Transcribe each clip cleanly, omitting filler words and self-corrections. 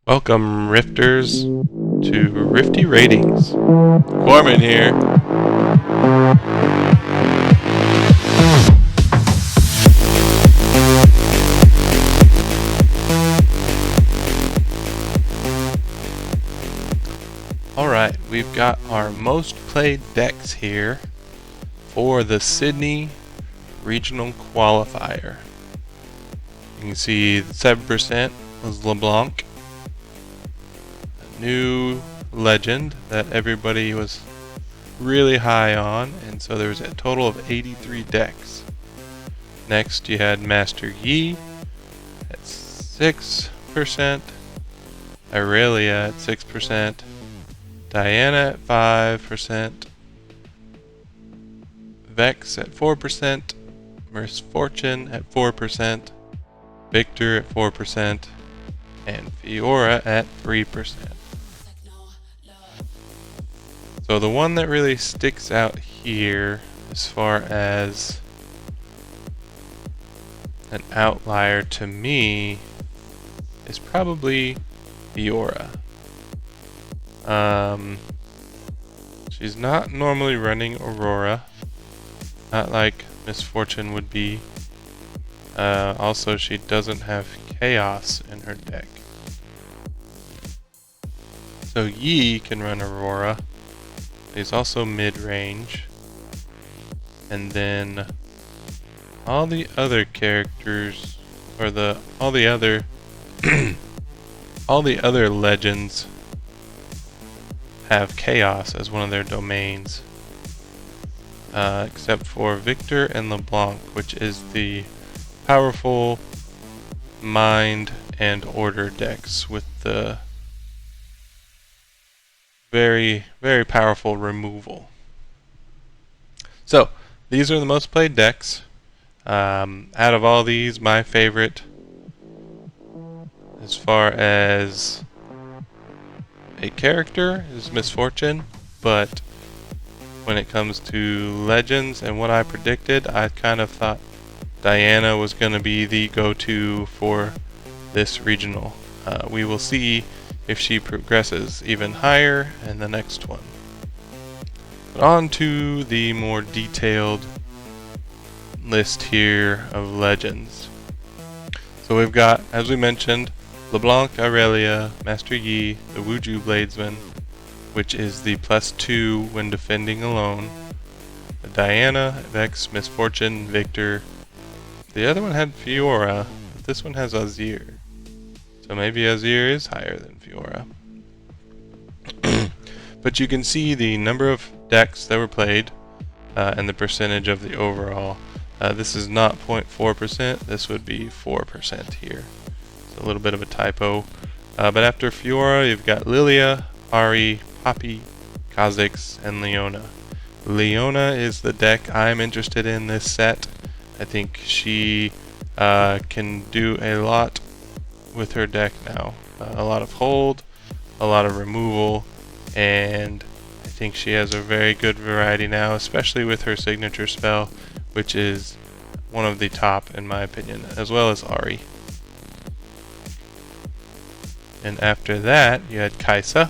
Welcome, Rifters, to Rifty Ratings. Corman here. Alright, we've got our most played decks here for the Sydney Regional Qualifier. You can see 7% was LeBlanc, a new legend that everybody was really high on, and so there was a total of 83 decks. Next you had Master Yi at 6%, Aurelia at 6%, Diana at 5%, Vex at 4%, Misfortune at 4%, Victor at 4%, and Fiora at 3%. So the one that really sticks out here as far as an outlier to me is probably Fiora. She's not normally running Aurora, not like Misfortune would be. Also, she doesn't have Chaos in her deck. So Yi can run Aurora. He's also mid-range. And then all the other characters, or all the other all the other legends have Chaos as one of their domains, except for Victor and LeBlanc, which is the powerful mind and order decks with the very, very powerful removal. So these are the most played decks. Out of all these, my favorite as far as a character is Misfortune, but when it comes to legends and what I predicted, I kind of thought Diana was going to be the go-to for this regional. We will see if she progresses even higher in the next one. But on to the more detailed list here of legends. So we've got, as we mentioned, LeBlanc, Aurelia, Master Yi, the Wuju Bladesman, which is the +2 when defending alone, Diana, Vex, Misfortune, Victor. The other one had Fiora, but this one has Azir. So maybe Azir is higher than Fiora. But you can see the number of decks that were played and the percentage of the overall. This is not 0.4%, this would be 4% here. A little bit of a typo. But after Fiora, you've got Lilia, Ahri, Poppy, Kha'Zix, and Leona. Leona is the deck I'm interested in this set. I think she can do a lot with her deck now. A lot of hold, a lot of removal, and I think she has a very good variety now, especially with her signature spell, which is one of the top in my opinion, as well as Ahri. And after that, you had Kai'Sa,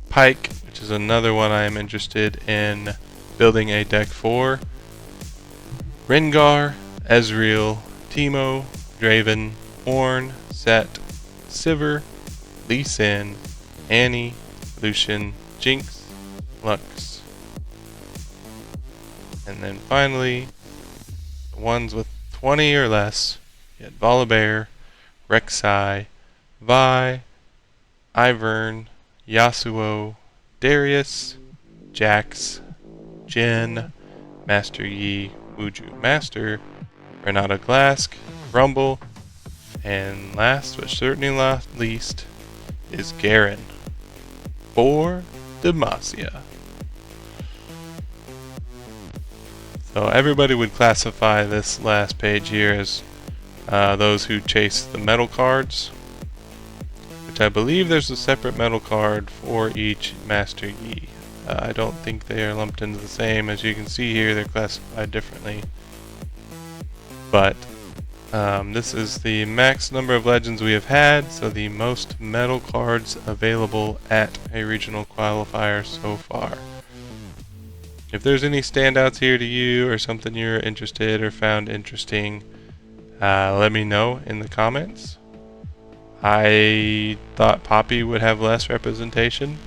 Pyke, which is another one I am interested in building a deck for, Rengar, Ezreal, Teemo, Draven, Ornn, Set, Sivir, Lee Sin, Annie, Lucian, Jinx, Lux. And then finally, the ones with 20 or less, you had Volibear, Rek'Sai, Vi, Ivern, Yasuo, Darius, Jax, Jhin, Master Yi, Wuju Master, Renata Glask, Rumble, and last but certainly not least is Garen for Demacia. So everybody would classify this last page here as those who chase the metal cards, which I believe there's a separate metal card for each Master Yi. I don't think they are lumped into the same. As you can see here, they're classified differently. But this is the max number of legends we have had, so the most metal cards available at a regional qualifier so far. If there's any standouts here to you or something you're interested or found interesting, let me know in the comments. I thought Poppy would have less representation,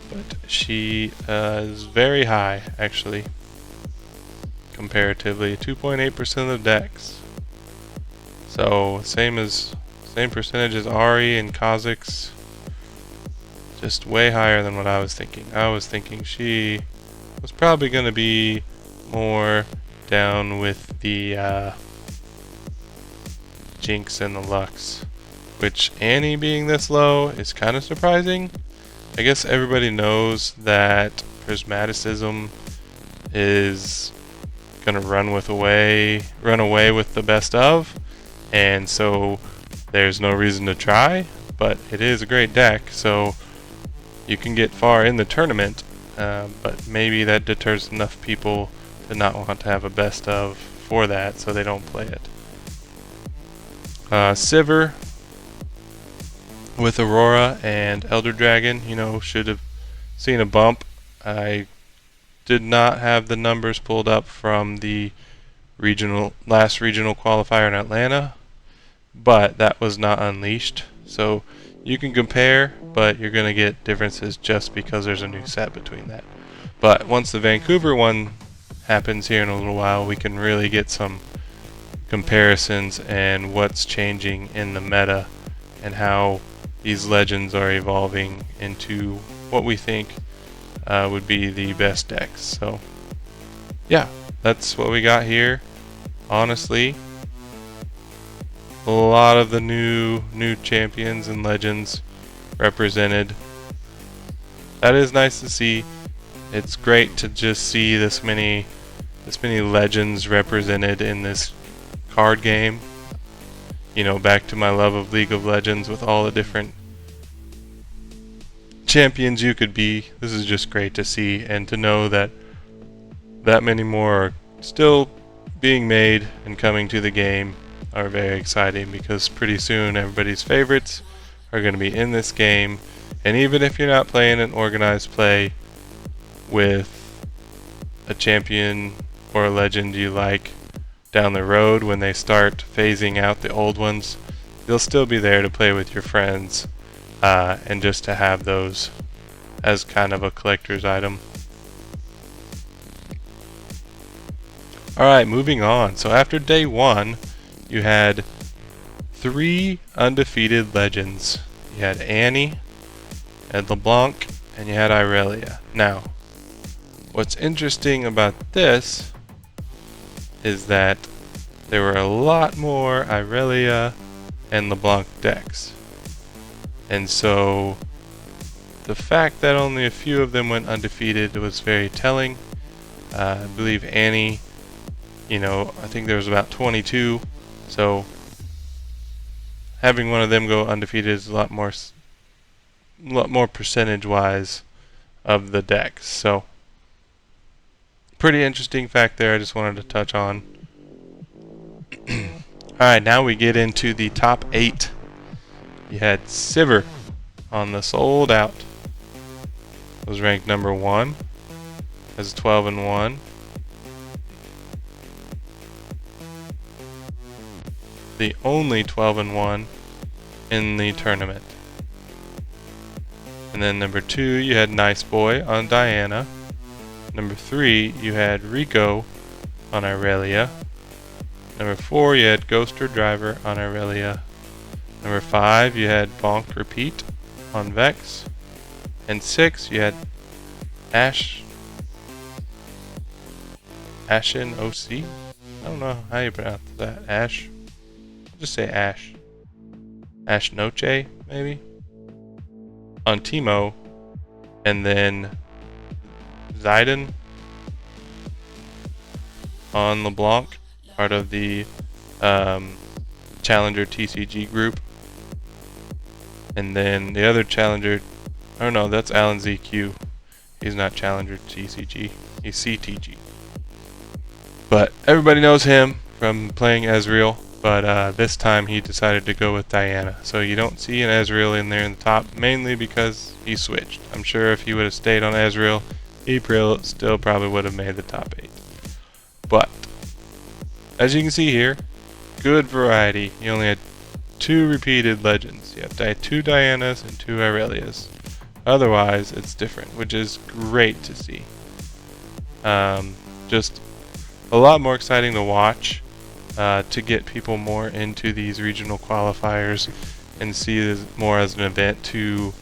but she is very high actually, comparatively. 2.8% of decks. So same percentage as Ari and Kha'Zix. Just way higher than what I was thinking. I was thinking she was probably going to be more down with the Jinx and the Lux, which Annie being this low is kind of surprising. I guess everybody knows that Prismaticism is going to run away with the best of, and so there's no reason to try, but it is a great deck, so you can get far in the tournament, but maybe that deters enough people to not want to have a best of for that, so they don't play it. Sivir with Aurora and Elder Dragon, should have seen a bump. I did not have the numbers pulled up from the last regional qualifier in Atlanta, but that was not unleashed. So you can compare, but you're going to get differences just because there's a new set between that. But once the Vancouver one happens here in a little while, we can really get some comparisons and what's changing in the meta and how these legends are evolving into what we think would be the best decks. So yeah, that's what we got here. Honestly, a lot of the new champions and legends represented. That is nice to see. It's great to just see this many legends represented in this card game. Back to my love of League of Legends with all the different champions you could be. This is just great to see, and to know that many more are still being made and coming to the game are very exciting, because pretty soon everybody's favorites are going to be in this game. And even if you're not playing an organized play with a champion or a legend you like, down the road when they start phasing out the old ones, they'll still be there to play with your friends, and just to have those as kind of a collector's item. Alright, moving on. So after day 1, you had 3 undefeated legends. You had Annie, you had LeBlanc, and you had Irelia. Now, what's interesting about this is that there were a lot more Irelia and LeBlanc decks. And so the fact that only a few of them went undefeated was very telling. I believe Annie, I think there was about 22. So having one of them go undefeated is a lot more percentage-wise of the decks. So pretty interesting fact there. I just wanted to touch on. Alright, now we get into the top 8. You had Sivir on the sold out. Was ranked number 1. Has 12-1. The only 12-1 in the tournament. And then number 2, you had Nice Boy on Diana. Number 3, you had Rico on Irelia. Number 4, you had Ghoster Driver on Irelia. Number 5, you had Bonk Repeat on Vex. And 6, you had Ashen OC. I don't know how you pronounce that. Ash. Just say Ash. Ash Noche, maybe? On Teemo. And then Zidane on LeBlanc, part of the Challenger TCG group. And then the other Challenger, oh no, that's Alan ZQ. He's not Challenger TCG, he's CTG. But everybody knows him from playing Ezreal. but this time he decided to go with Diana. So you don't see an Ezreal in there in the top, mainly because he switched. I'm sure if he would have stayed on Ezreal, he still probably would have made the top 8. But as you can see here, good variety. You only had 2 repeated legends. You have 2 Dianas and 2 Aurelias. Otherwise, it's different, which is great to see. Just a lot more exciting to watch, to get people more into these regional qualifiers and see this more as an event to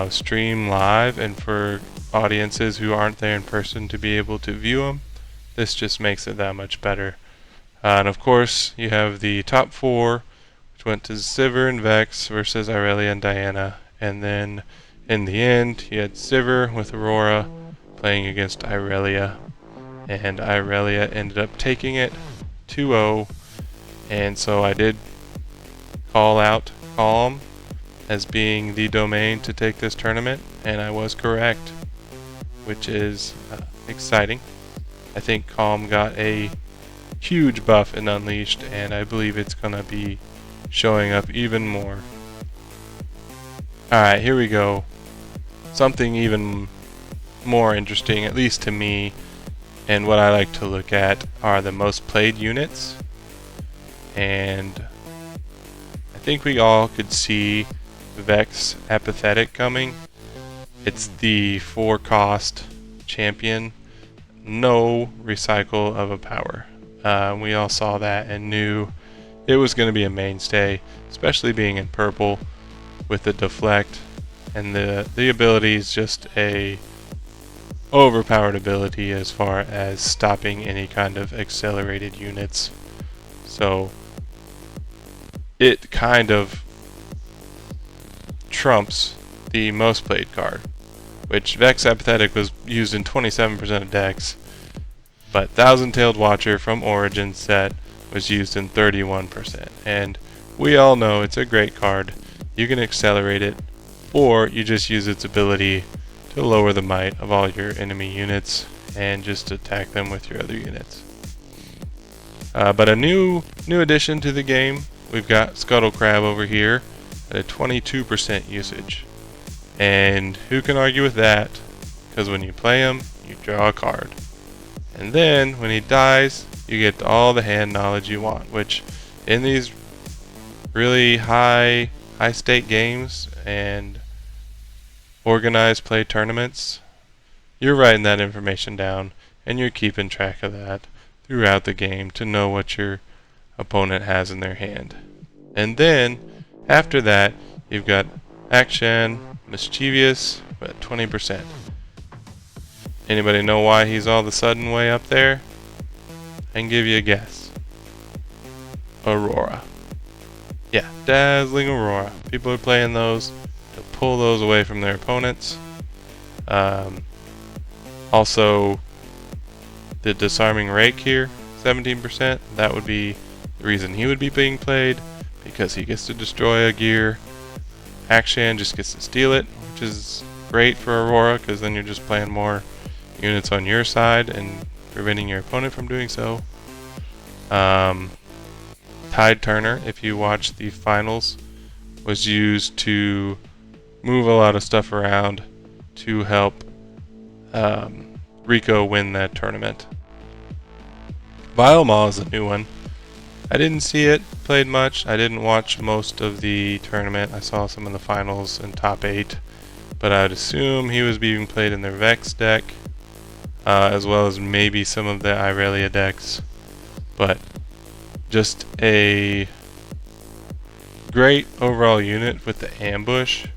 stream live, and for audiences who aren't there in person to be able to view them. This just makes it that much better. And of course, you have the top 4, which went to Sivir and Vex versus Irelia and Diana. And then in the end, you had Sivir with Aurora playing against Irelia. And Irelia ended up taking it 2-0. And so I did call out Calm as being the domain to take this tournament, and I was correct, which is exciting. I think Calm got a huge buff in Unleashed, and I believe it's going to be showing up even more. Alright, here we go. Something even more interesting, at least to me, and what I like to look at are the most played units. And I think we all could see Vex Apathetic coming. It's the 4-cost champion, no recycle of a power. We all saw that and knew it was going to be a mainstay, especially being in purple with the deflect, and the ability is just a overpowered ability as far as stopping any kind of accelerated units. So it kind of trumps the most played card, which Vex Apathetic was used in 27% of decks, but Thousand-Tailed Watcher from Origin set was used in 31%. And we all know it's a great card. You can accelerate it, or you just use its ability to lower the might of all your enemy units and just attack them with your other units. But a new addition to the game, we've got Scuttle Crab over here at a 22% usage. And who can argue with that? Because when you play him, you draw a card. And then, when he dies, you get all the hand knowledge you want, which in these really high stake games and organized play tournaments, you're writing that information down and you're keeping track of that throughout the game to know what your opponent has in their hand. And then, after that, you've got Akshan, Mischievous, at 20%. Anybody know why he's all of a sudden way up there? I can give you a guess. Aurora. Yeah, Dazzling Aurora. People are playing those to pull those away from their opponents. Also, the Disarming Rake here, 17%. That would be the reason he would be being played, because he gets to destroy a gear. Akshan just gets to steal it, which is great for Aurora, because then you're just playing more units on your side and preventing your opponent from doing so. Tide Turner, if you watch the finals, was used to move a lot of stuff around to help Rico win that tournament. Vile Maw is a new one. I didn't see it played much. I didn't watch most of the tournament. I saw some of the finals and top 8, but I'd assume he was being played in their Vex deck, as well as maybe some of the Irelia decks. But just a great overall unit with the ambush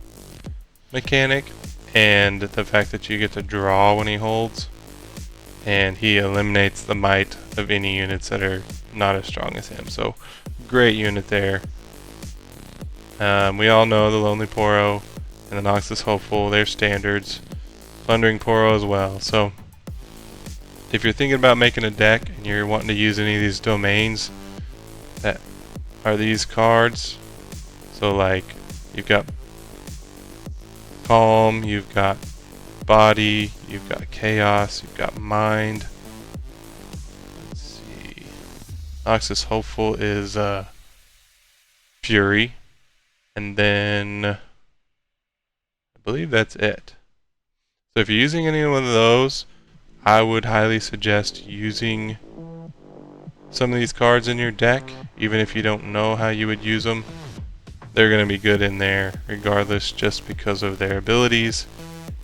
mechanic and the fact that you get to draw when he holds, and he eliminates the might of any units that are not as strong as him. So great unit there. We all know the Lonely Poro and the Noxus Hopeful, they're standards. Plundering Poro as well. So if you're thinking about making a deck and you're wanting to use any of these domains that are these cards, so like you've got Calm, you've got Body, you've got Chaos, you've got Mind. Let's see. Noxus Hopeful is Fury, and then I believe that's it. So if you're using any one of those, I would highly suggest using some of these cards in your deck, even if you don't know how you would use them. They're going to be good in there regardless, just because of their abilities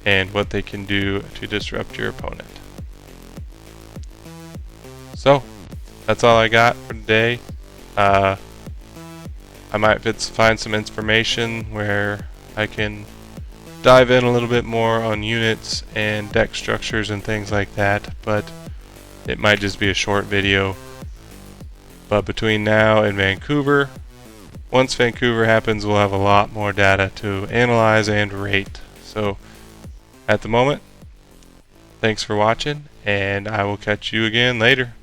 and what they can do to disrupt your opponent. So that's all I got for today. I might find some information where I can dive in a little bit more on units and deck structures and things like that, but it might just be a short video. But between now and Vancouver, once Vancouver happens, we'll have a lot more data to analyze and rate. So at the moment, thanks for watching, and I will catch you again later.